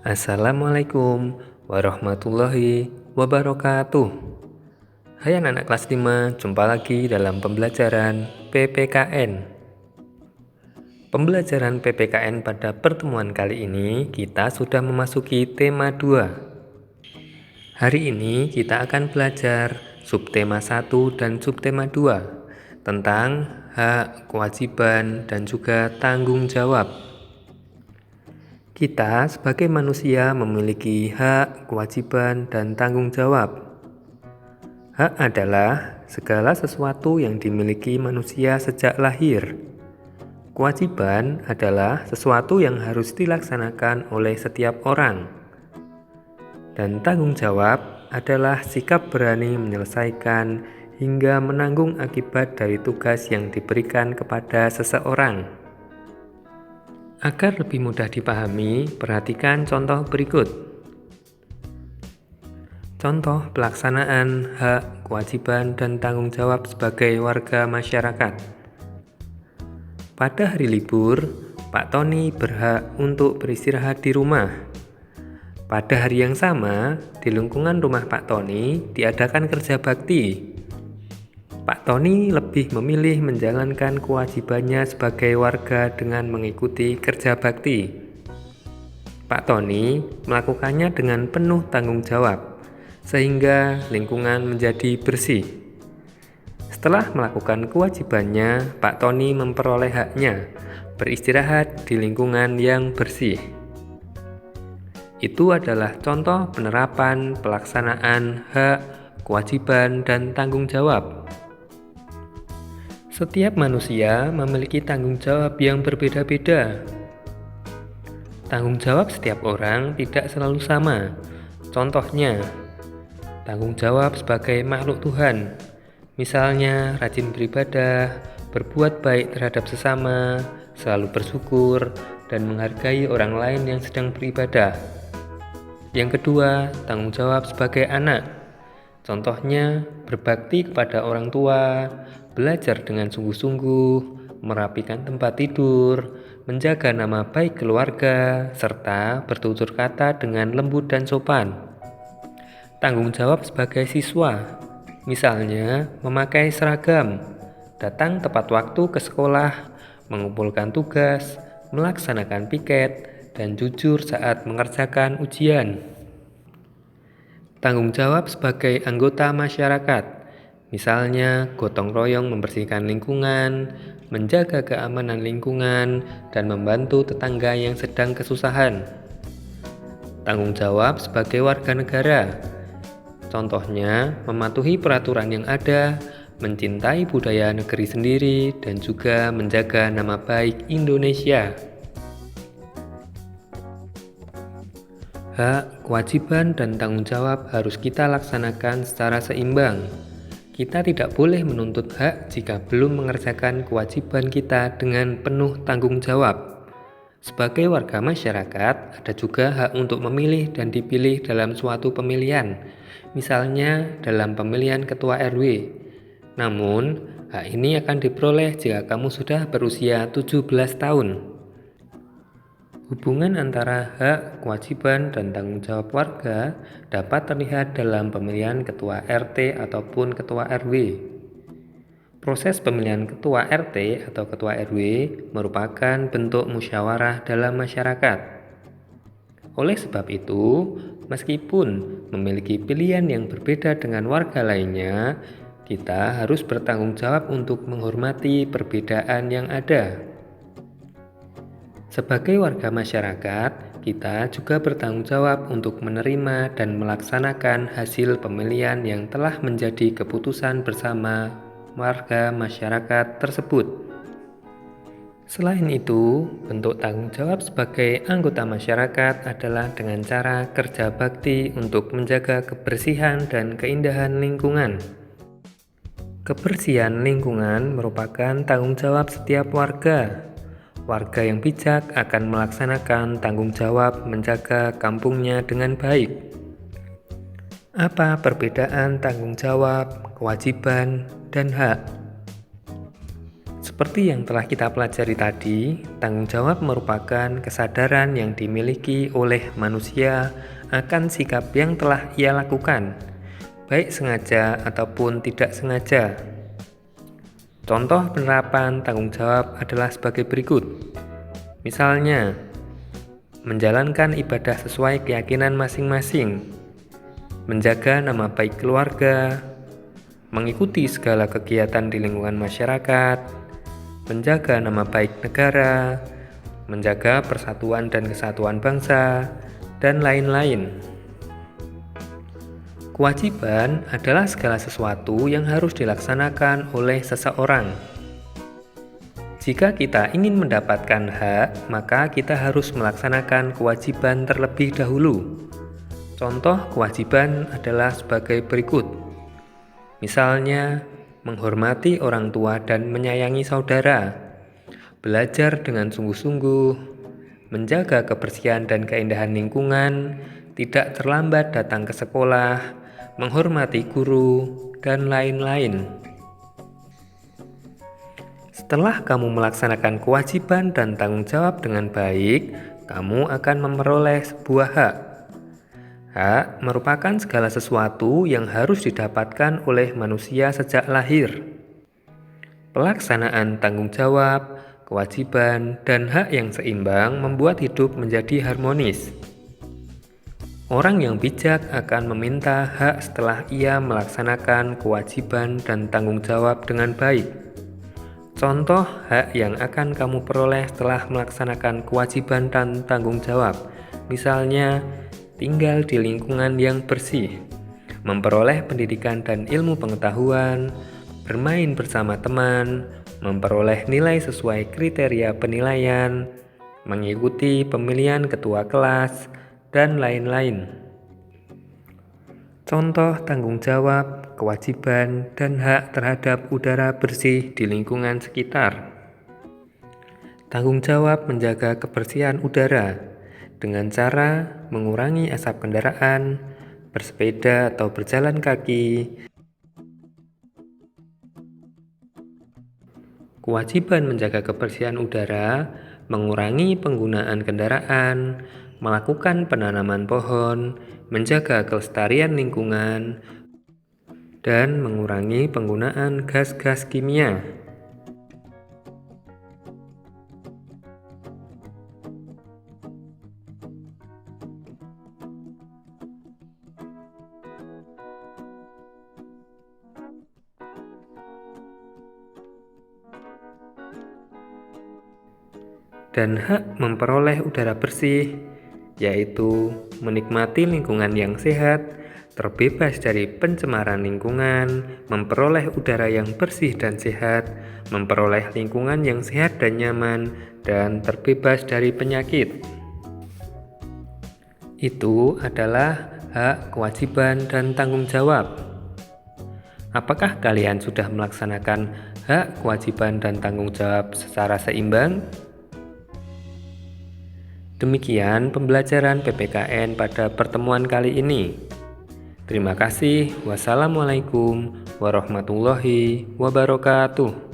Assalamualaikum warahmatullahi wabarakatuh. Hai anak-anak kelas 5, jumpa lagi dalam pembelajaran PPKN. Pembelajaran PPKN pada pertemuan kali ini kita sudah memasuki tema 2. Hari ini kita akan belajar subtema 1 dan subtema 2 tentang hak, kewajiban, dan juga tanggung jawab. Kita sebagai manusia memiliki hak, kewajiban, dan tanggung jawab. Hak adalah segala sesuatu yang dimiliki manusia sejak lahir. Kewajiban adalah sesuatu yang harus dilaksanakan oleh setiap orang. Dan tanggung jawab adalah sikap berani menyelesaikan hingga menanggung akibat dari tugas yang diberikan kepada seseorang. Agar lebih mudah dipahami, perhatikan contoh berikut. Contoh pelaksanaan hak, kewajiban, dan tanggung jawab sebagai warga masyarakat. Pada hari libur, Pak Tony berhak untuk beristirahat di rumah. Pada hari yang sama, di lingkungan rumah Pak Tony diadakan kerja bakti. Pak Tony lebih memilih menjalankan kewajibannya sebagai warga dengan mengikuti kerja bakti. Pak Tony melakukannya dengan penuh tanggung jawab, sehingga lingkungan menjadi bersih. Setelah melakukan kewajibannya, Pak Tony memperoleh haknya, beristirahat di lingkungan yang bersih. Itu adalah contoh penerapan pelaksanaan hak, kewajiban, dan tanggung jawab. Setiap manusia memiliki tanggung jawab yang berbeda-beda. Tanggung jawab setiap orang tidak selalu sama. Contohnya, tanggung jawab sebagai makhluk Tuhan, misalnya rajin beribadah, berbuat baik terhadap sesama, selalu bersyukur, dan menghargai orang lain yang sedang beribadah. Yang kedua, tanggung jawab sebagai anak. Contohnya, berbakti kepada orang tua, belajar dengan sungguh-sungguh, merapikan tempat tidur, menjaga nama baik keluarga, serta bertutur kata dengan lembut dan sopan. Tanggung jawab sebagai siswa, misalnya memakai seragam, datang tepat waktu ke sekolah, mengumpulkan tugas, melaksanakan piket, dan jujur saat mengerjakan ujian. Tanggung jawab sebagai anggota masyarakat, misalnya gotong royong membersihkan lingkungan, menjaga keamanan lingkungan, dan membantu tetangga yang sedang kesusahan. Tanggung jawab sebagai warga negara, contohnya mematuhi peraturan yang ada, mencintai budaya negeri sendiri, dan juga menjaga nama baik Indonesia. Hak, kewajiban, dan tanggung jawab harus kita laksanakan secara seimbang. Kita tidak boleh menuntut hak jika belum mengerjakan kewajiban kita dengan penuh tanggung jawab. Sebagai warga masyarakat, ada juga hak untuk memilih dan dipilih dalam suatu pemilihan, misalnya dalam pemilihan ketua RW. Namun, hak ini akan diperoleh jika kamu sudah berusia 17 tahun. Hubungan antara hak, kewajiban, dan tanggung jawab warga dapat terlihat dalam pemilihan ketua RT ataupun ketua RW. Proses pemilihan ketua RT atau ketua RW merupakan bentuk musyawarah dalam masyarakat. Oleh sebab itu, meskipun memiliki pilihan yang berbeda dengan warga lainnya, kita harus bertanggung jawab untuk menghormati perbedaan yang ada. Sebagai warga masyarakat, kita juga bertanggung jawab untuk menerima dan melaksanakan hasil pemilihan yang telah menjadi keputusan bersama warga masyarakat tersebut. Selain itu, bentuk tanggung jawab sebagai anggota masyarakat adalah dengan cara kerja bakti untuk menjaga kebersihan dan keindahan lingkungan. Kebersihan lingkungan merupakan tanggung jawab setiap warga. Warga yang bijak akan melaksanakan tanggung jawab menjaga kampungnya dengan baik. Apa perbedaan tanggung jawab, kewajiban, dan hak? Seperti yang telah kita pelajari tadi, tanggung jawab merupakan kesadaran yang dimiliki oleh manusia akan sikap yang telah ia lakukan, baik sengaja ataupun tidak sengaja. Contoh penerapan tanggung jawab adalah sebagai berikut. Misalnya, menjalankan ibadah sesuai keyakinan masing-masing, menjaga nama baik keluarga, mengikuti segala kegiatan di lingkungan masyarakat, menjaga nama baik negara, menjaga persatuan dan kesatuan bangsa, dan lain-lain. Kewajiban adalah segala sesuatu yang harus dilaksanakan oleh seseorang. Jika kita ingin mendapatkan hak, maka kita harus melaksanakan kewajiban terlebih dahulu. Contoh kewajiban adalah sebagai berikut. Misalnya, menghormati orang tua dan menyayangi saudara, belajar dengan sungguh-sungguh, menjaga kebersihan dan keindahan lingkungan, tidak terlambat datang ke sekolah, menghormati guru, dan lain-lain. Setelah kamu melaksanakan kewajiban dan tanggung jawab dengan baik, kamu akan memperoleh sebuah hak. Hak merupakan segala sesuatu yang harus didapatkan oleh manusia sejak lahir. Pelaksanaan tanggung jawab, kewajiban, dan hak yang seimbang membuat hidup menjadi harmonis. Orang yang bijak akan meminta hak setelah ia melaksanakan kewajiban dan tanggung jawab dengan baik. Contoh hak yang akan kamu peroleh setelah melaksanakan kewajiban dan tanggung jawab, misalnya tinggal di lingkungan yang bersih, memperoleh pendidikan dan ilmu pengetahuan, bermain bersama teman, memperoleh nilai sesuai kriteria penilaian, mengikuti pemilihan ketua kelas, dan lain-lain. Contoh tanggung jawab, kewajiban, dan hak terhadap udara bersih di lingkungan sekitar. Tanggung jawab menjaga kebersihan udara dengan cara mengurangi asap kendaraan, bersepeda atau berjalan kaki. Kewajiban menjaga kebersihan udara, mengurangi penggunaan kendaraan, melakukan penanaman pohon, menjaga kelestarian lingkungan, dan mengurangi penggunaan gas-gas kimia. Dan hak memperoleh udara bersih, yaitu menikmati lingkungan yang sehat, terbebas dari pencemaran lingkungan, memperoleh udara yang bersih dan sehat, memperoleh lingkungan yang sehat dan nyaman, dan terbebas dari penyakit. Itu adalah hak, kewajiban, dan tanggung jawab. Apakah kalian sudah melaksanakan hak, kewajiban, dan tanggung jawab secara seimbang? Demikian pembelajaran PPKN pada pertemuan kali ini. Terima kasih. Wassalamualaikum warahmatullahi wabarakatuh.